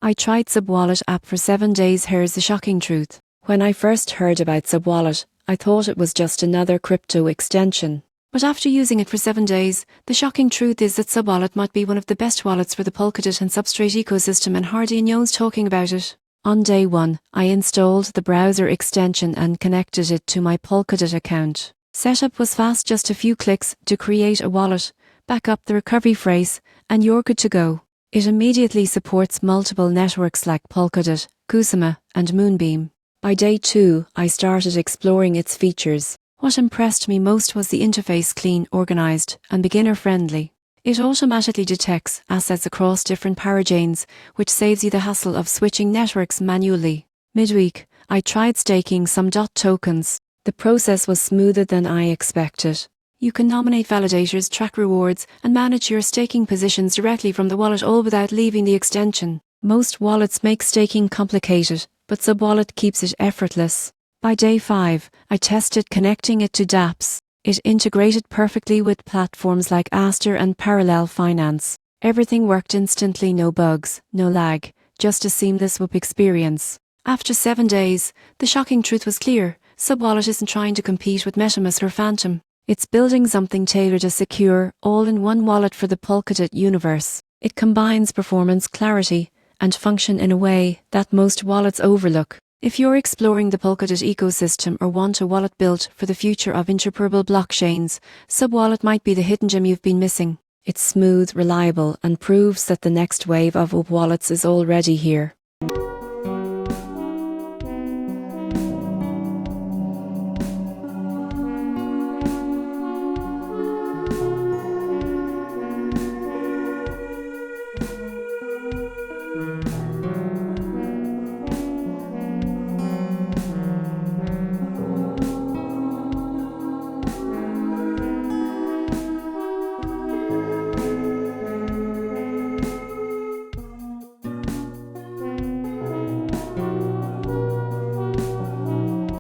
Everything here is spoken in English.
I tried SubWallet app for 7 days. Here's the shocking truth. When I first heard about SubWallet, I thought it was just another crypto extension. But after using it for 7 days, the shocking truth is that SubWallet might be one of the best wallets for the Polkadot and Substrate ecosystem, and Hardy and Yones talking about it. On day 1, I installed the browser extension and connected it to my Polkadot account. Setup was fast, just a few clicks to create a wallet, back up the recovery phrase, and you're good to go. It immediately supports multiple networks like Polkadot, Kusama, and Moonbeam. By day 2, I started exploring its features. What impressed me most was the interface: clean, organized, and beginner-friendly. It automatically detects assets across different parachains, which saves you the hassle of switching networks manually. Midweek, I tried staking some DOT tokens. The process was smoother than I expected. You can nominate validators, track rewards, and manage your staking positions directly from the wallet, all without leaving the extension. Most wallets make staking complicated, but SubWallet keeps it effortless. By day 5, I tested connecting it to dApps. It integrated perfectly with platforms like Aster and Parallel Finance. Everything worked instantly, no bugs, no lag, just a seamless WUP experience. After 7 days, the shocking truth was clear. SubWallet isn't trying to compete with MetaMask or Phantom. It's building something tailored, a secure, all-in-one wallet for the Polkadot universe. It combines performance, clarity, and function in a way that most wallets overlook. If you're exploring the Polkadot ecosystem or want a wallet built for the future of interoperable blockchains, SubWallet might be the hidden gem you've been missing. It's smooth, reliable, and proves that the next wave of wallets is already here.